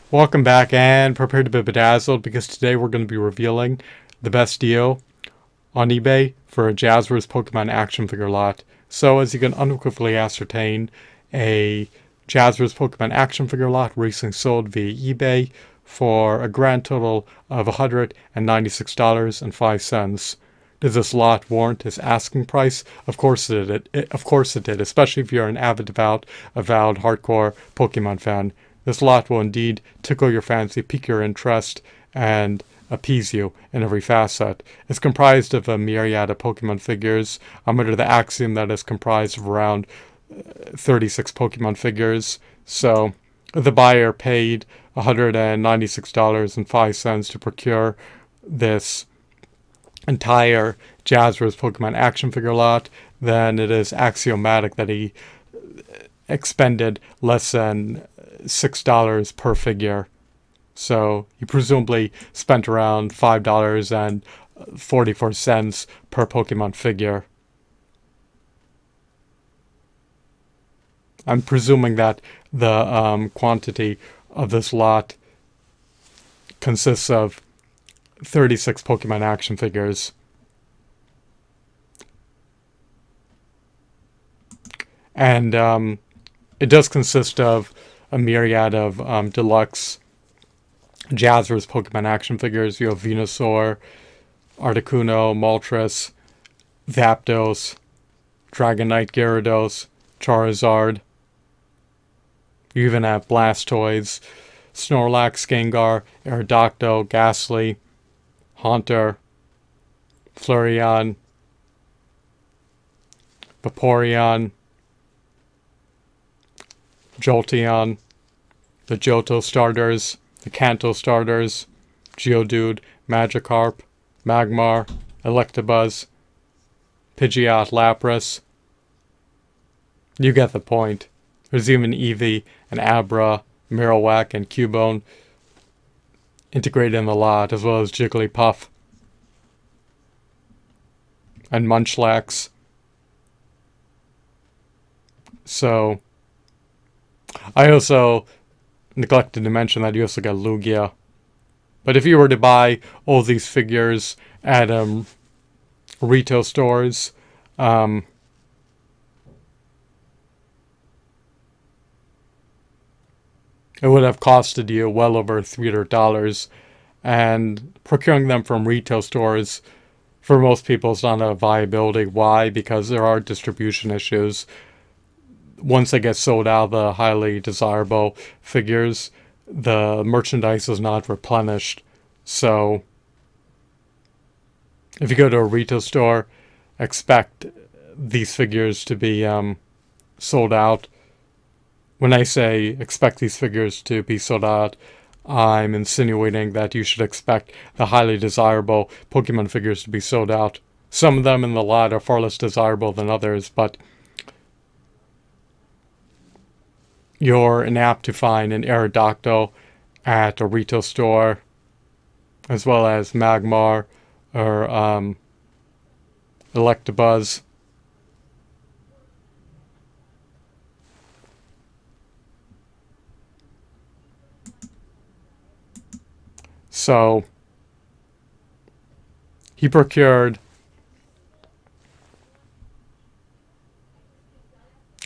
Welcome back and prepare to be bedazzled because today we're going to be revealing the best deal on eBay for a Jazwares Pokemon action figure lot. So as you can unequivocally ascertain, a Jazwares Pokemon action figure lot recently sold via eBay for a grand total of $196.05. Does this lot warrant its asking price? Of course it did. Of course it did, especially if you're an avowed hardcore Pokemon fan. This lot will indeed tickle your fancy, pique your interest, and appease you in every facet. It's comprised of a myriad of Pokemon figures. I'm under the axiom that it's comprised of around 36 Pokemon figures. So the buyer paid $196.05 to procure this entire Jazwares Pokemon action figure lot. Then it is axiomatic that he expended less than $6 per figure. So he presumably spent around $5.44 per Pokemon figure. I'm presuming that the quantity of this lot consists of 36 Pokemon action figures. And it does consist of a myriad of deluxe Jazwares Pokemon action figures. You have Venusaur, Articuno, Moltres, Zapdos, Dragonite, Gyarados, Charizard. You even have Blastoise, Snorlax, Gengar, Aerodactyl, Ghastly, Haunter, Flareon, Vaporeon, Jolteon, the Johto starters, the Kanto starters, Geodude, Magikarp, Magmar, Electabuzz, Pidgeot, Lapras. You get the point. There's even Eevee and Abra, Marowak, and Cubone integrated in the lot, as well as Jigglypuff and Munchlax. So I also neglected to mention that you also got Lugia. But if you were to buy all these figures at retail stores, it would have costed you well over $300. And procuring them from retail stores, for most people, is not a viability. Why? Because there are distribution issues. Once they get sold out, the highly desirable figures, the merchandise is not replenished. So if you go to a retail store, expect these figures to be sold out. When I say expect these figures to be sold out, I'm insinuating that you should expect the highly desirable Pokemon figures to be sold out. Some of them in the lot are far less desirable than others, but you're inapt to find an Aerodactyl at a retail store, as well as Magmar or Electabuzz. So he procured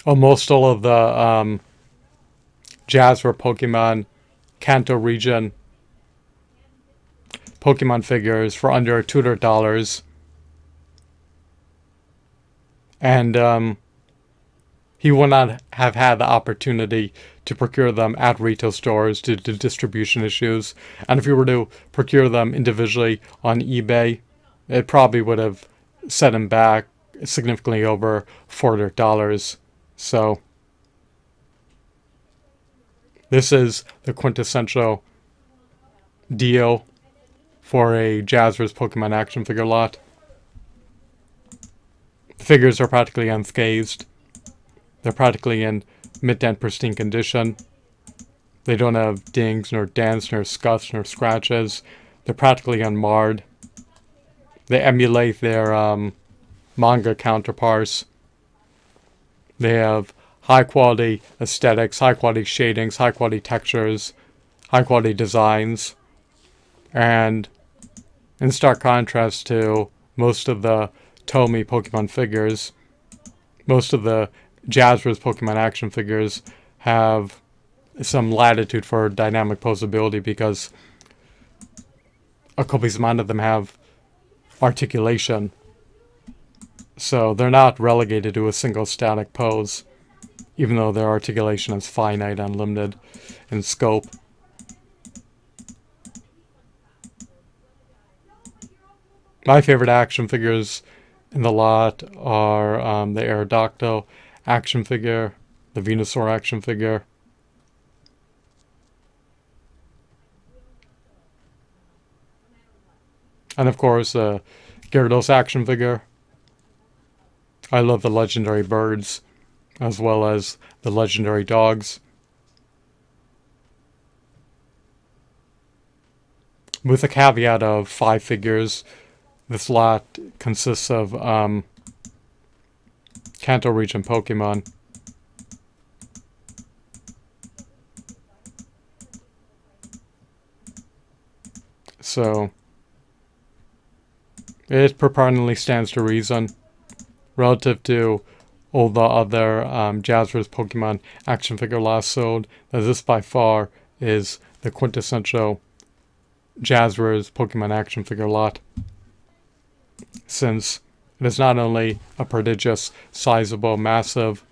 almost all of the Jazwares Pokemon Kanto region Pokemon figures for under $200. And he would not have had the opportunity to procure them at retail stores due to distribution issues. And if you were to procure them individually on eBay, it probably would have set him back significantly over $400. So this is the quintessential deal for a Jazwares Pokemon action figure lot. The figures are practically unscathed. They're practically in mint pristine condition. They don't have dings, nor dents, nor scuffs, nor scratches. They're practically unmarred. They emulate their manga counterparts. They have high quality aesthetics, high quality shadings, high quality textures, high quality designs, and in stark contrast to most of the Tomy Pokemon figures, most of the Jazwares Pokemon action figures have some latitude for dynamic posability because a copious amount of them have articulation. So they're not relegated to a single static pose, even though their articulation is finite and limited in scope. My favorite action figures in the lot are the Aerodactyl action figure, the Venusaur action figure, and of course Gyarados action figure. I love the legendary birds as well as the legendary dogs. With a caveat of 5 figures, this lot consists of Kanto region Pokemon. So it proportionally stands to reason relative to all the other Jazwares Pokemon action figure lots sold, that this by far is the quintessential Jazwares Pokemon action figure lot, since it is not only a prodigious, sizable, massive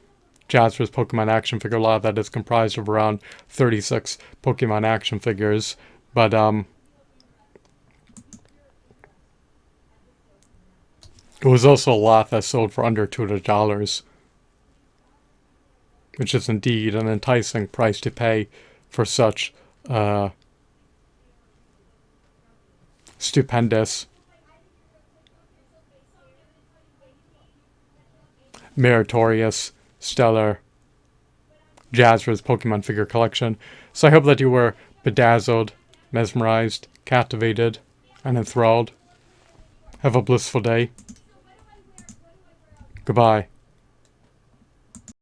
Jazwares Pokemon action figure lot that is comprised of around 36 Pokemon action figures, but it was also a lot that sold for under $200, which is indeed an enticing price to pay for such stupendous, meritorious, stellar Jazwares Pokemon figure collection. So I hope that you were bedazzled, mesmerized, captivated, and enthralled. Have a blissful day. Goodbye.